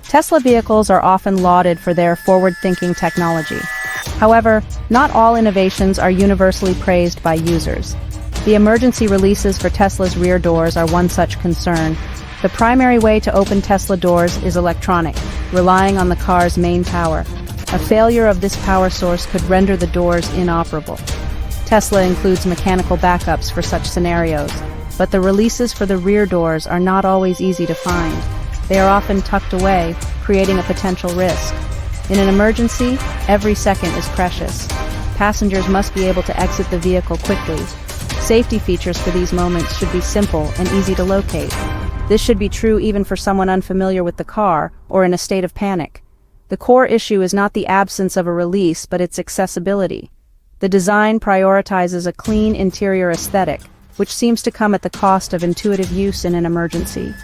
Tesla vehicles are often lauded for their forward-thinking technology. However, not all innovations are universally praised by users. The emergency releases for Tesla's rear doors are one such concern. The primary way to open Tesla doors is electronic, relying on the car's main power. A failure of this power source could render the doors inoperable. Tesla includes mechanical backups for such scenarios, but the releases for the rear doors are not always easy to find. They are often tucked away, creating a potential risk. In an emergency, every second is precious. Passengers must be able to exit the vehicle quickly. Safety features for these moments should be simple and easy to locate. This should be true even for someone unfamiliar with the car or in a state of panic. The core issue is not the absence of a release, but its accessibility. The design prioritizes a clean interior aesthetic, which seems to come at the cost of intuitive use in an emergency.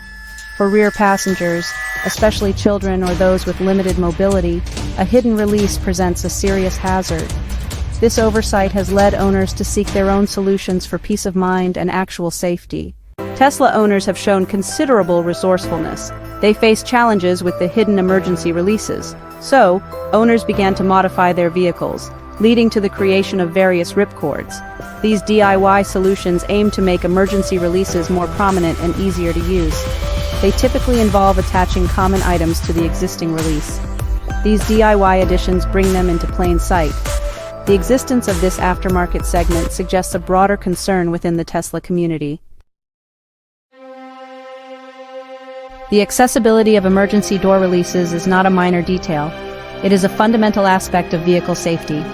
For rear passengers, especially children or those with limited mobility, a hidden release presents a serious hazard. This oversight has led owners to seek their own solutions for peace of mind and actual safety. Tesla owners have shown considerable resourcefulness. They faced challenges with the hidden emergency releases. So, owners began to modify their vehicles, leading to the creation of various ripcords. These DIY solutions aim to make emergency releases more prominent and easier to use. They typically involve attaching common items to the existing release. These DIY additions bring them into plain sight. The existence of this aftermarket segment suggests a broader concern within the Tesla community. The accessibility of emergency door releases is not a minor detail. It is a fundamental aspect of vehicle safety.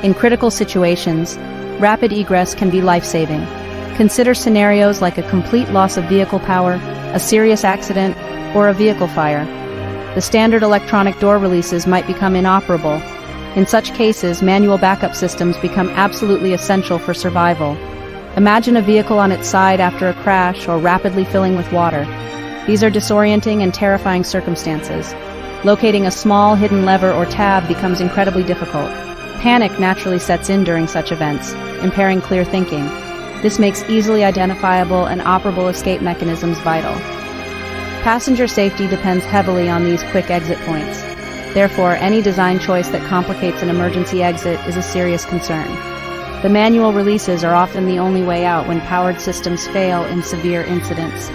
In critical situations, rapid egress can be life-saving. Consider scenarios like a complete loss of vehicle power, a serious accident, or a vehicle fire. The standard electronic door releases might become inoperable. In such cases, manual backup systems become absolutely essential for survival. Imagine a vehicle on its side after a crash or rapidly filling with water. These are disorienting and terrifying circumstances. Locating a small hidden lever or tab becomes incredibly difficult. Panic naturally sets in during such events, impairing clear thinking. This makes easily identifiable and operable escape mechanisms vital. Passenger safety depends heavily on these quick exit points. Therefore, any design choice that complicates an emergency exit is a serious concern. The manual releases are often the only way out when powered systems fail in severe incidents.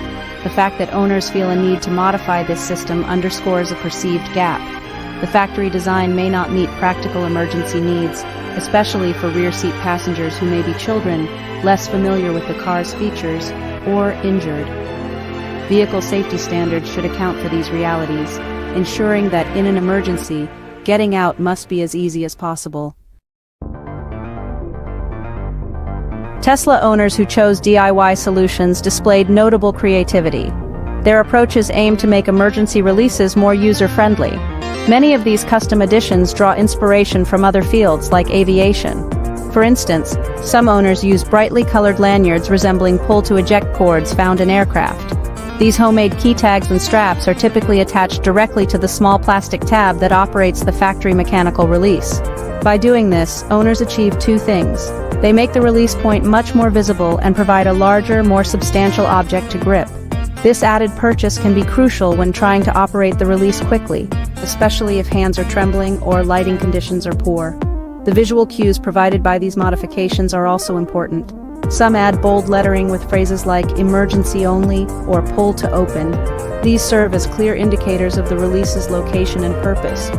The fact that owners feel a need to modify this system underscores a perceived gap. The factory design may not meet practical emergency needs, especially for rear seat passengers who may be children, less familiar with the car's features, or injured. Vehicle safety standards should account for these realities, ensuring that in an emergency, getting out must be as easy as possible. Tesla owners who chose DIY solutions displayed notable creativity. Their approaches aim to make emergency releases more user-friendly. Many of these custom additions draw inspiration from other fields like aviation. For instance, some owners use brightly colored lanyards resembling pull-to-eject cords found in aircraft. These homemade key tags and straps are typically attached directly to the small plastic tab that operates the factory mechanical release. By doing this, owners achieve two things. They make the release point much more visible and provide a larger, more substantial object to grip. This added purchase can be crucial when trying to operate the release quickly, especially if hands are trembling or lighting conditions are poor. The visual cues provided by these modifications are also important. Some add bold lettering with phrases like "emergency only" or "pull to open." These serve as clear indicators of the release's location and purpose.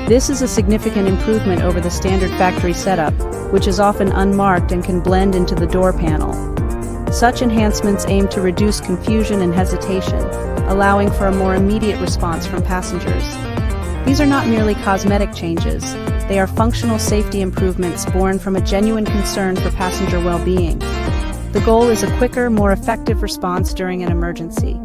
This is a significant improvement over the standard factory setup, which is often unmarked and can blend into the door panel. Such enhancements aim to reduce confusion and hesitation, allowing for a more immediate response from passengers. These are not merely cosmetic changes. They are functional safety improvements born from a genuine concern for passenger well-being. The goal is a quicker, more effective response during an emergency.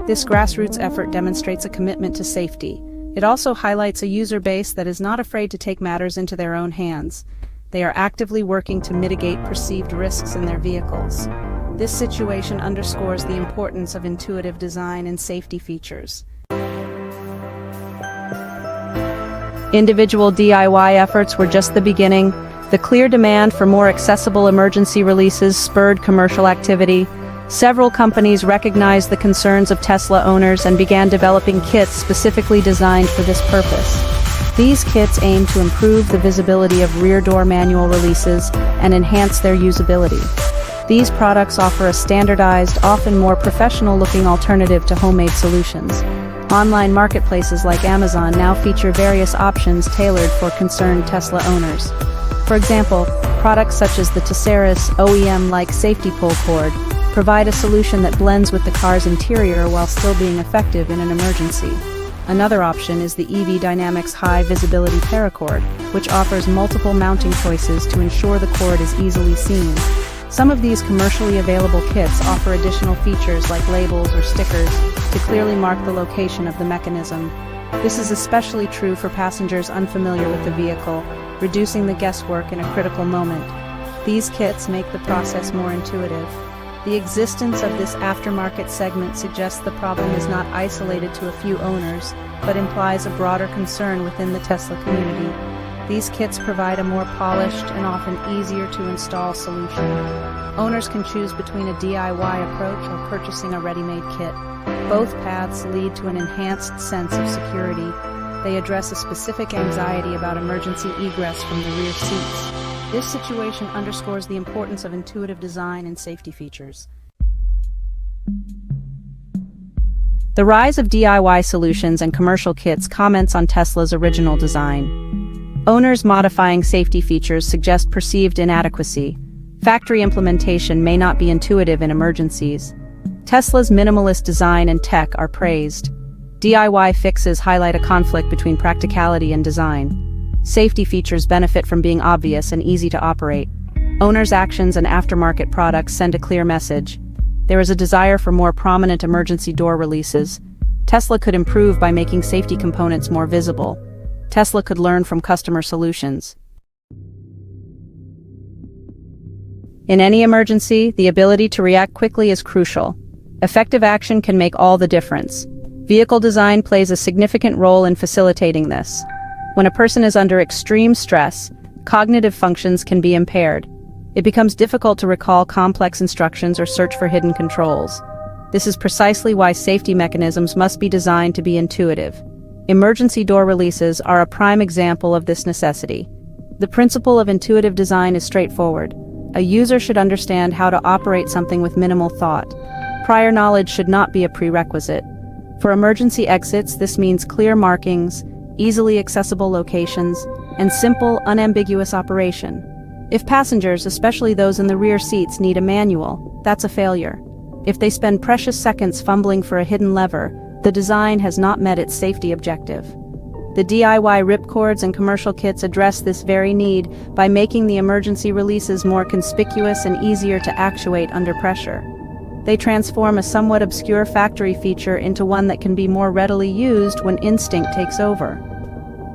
This grassroots effort demonstrates a commitment to safety. It also highlights a user base that is not afraid to take matters into their own hands. They are actively working to mitigate perceived risks in their vehicles. This situation underscores the importance of intuitive design and safety features. Individual DIY efforts were just the beginning. The clear demand for more accessible emergency releases spurred commercial activity. Several companies recognized the concerns of Tesla owners and began developing kits specifically designed for this purpose. These kits aim to improve the visibility of rear door manual releases and enhance their usability. These products offer a standardized, often more professional-looking alternative to homemade solutions. Online marketplaces like Amazon now feature various options tailored for concerned Tesla owners. For example, products such as the Tessera's OEM-like safety pull cord provide a solution that blends with the car's interior while still being effective in an emergency. Another option is the EV Dynamics High Visibility Paracord, which offers multiple mounting choices to ensure the cord is easily seen. Some of these commercially available kits offer additional features like labels or stickers to clearly mark the location of the mechanism. This is especially true for passengers unfamiliar with the vehicle, reducing the guesswork in a critical moment. These kits make the process more intuitive. The existence of this aftermarket segment suggests the problem is not isolated to a few owners, but implies a broader concern within the Tesla community. These kits provide a more polished and often easier to install solution. Owners can choose between a DIY approach or purchasing a ready-made kit. Both paths lead to an enhanced sense of security. They address a specific anxiety about emergency egress from the rear seats. This situation underscores the importance of intuitive design and safety features. The rise of DIY solutions and commercial kits comments on Tesla's original design. Owners modifying safety features suggest perceived inadequacy. Factory implementation may not be intuitive in emergencies. Tesla's minimalist design and tech are praised. DIY fixes highlight a conflict between practicality and design. Safety features benefit from being obvious and easy to operate. Owners' actions and aftermarket products send a clear message. There is a desire for more prominent emergency door releases. Tesla could improve by making safety components more visible. Tesla could learn from customer solutions. In any emergency, the ability to react quickly is crucial. Effective action can make all the difference. Vehicle design plays a significant role in facilitating this. When a person is under extreme stress, cognitive functions can be impaired. It becomes difficult to recall complex instructions or search for hidden controls. This is precisely why safety mechanisms must be designed to be intuitive. Emergency door releases are a prime example of this necessity. The principle of intuitive design is straightforward. A user should understand how to operate something with minimal thought. Prior knowledge should not be a prerequisite. For emergency exits, this means clear markings, easily accessible locations, and simple, unambiguous operation. If passengers, especially those in the rear seats, need a manual, that's a failure. If they spend precious seconds fumbling for a hidden lever, the design has not met its safety objective. The DIY ripcords and commercial kits address this very need by making the emergency releases more conspicuous and easier to actuate under pressure. They transform a somewhat obscure factory feature into one that can be more readily used when instinct takes over.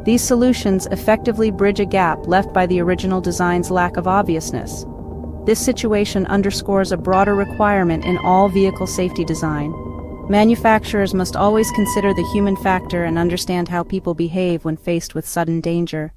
These solutions effectively bridge a gap left by the original design's lack of obviousness. This situation underscores a broader requirement in all vehicle safety design. Manufacturers must always consider the human factor and understand how people behave when faced with sudden danger.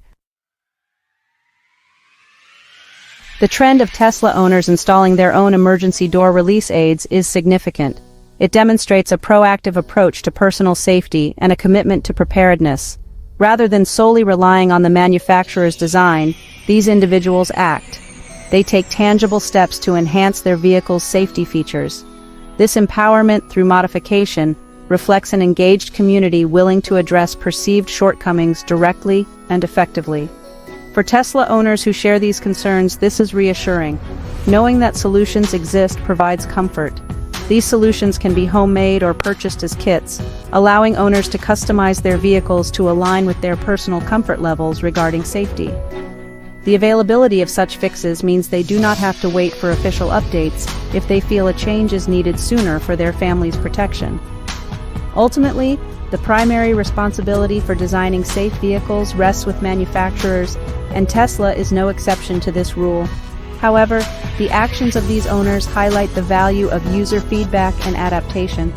The trend of Tesla owners installing their own emergency door release aids is significant. It demonstrates a proactive approach to personal safety and a commitment to preparedness. Rather than solely relying on the manufacturer's design, these individuals act. They take tangible steps to enhance their vehicle's safety features. This empowerment through modification reflects an engaged community willing to address perceived shortcomings directly and effectively. For Tesla owners who share these concerns, this is reassuring. Knowing that solutions exist provides comfort. These solutions can be homemade or purchased as kits, allowing owners to customize their vehicles to align with their personal comfort levels regarding safety. The availability of such fixes means they do not have to wait for official updates if they feel a change is needed sooner for their family's protection. Ultimately, the primary responsibility for designing safe vehicles rests with manufacturers, and Tesla is no exception to this rule. However, the actions of these owners highlight the value of user feedback and adaptation.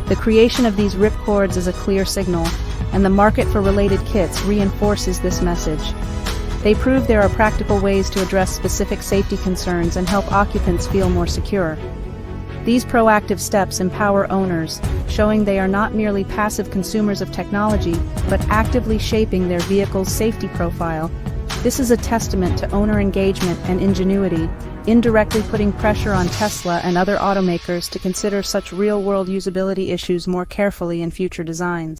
The creation of these ripcords is a clear signal, and the market for related kits reinforces this message. They prove there are practical ways to address specific safety concerns and help occupants feel more secure. These proactive steps empower owners, showing they are not merely passive consumers of technology, but actively shaping their vehicle's safety profile. This is a testament to owner engagement and ingenuity, indirectly putting pressure on Tesla and other automakers to consider such real-world usability issues more carefully in future designs.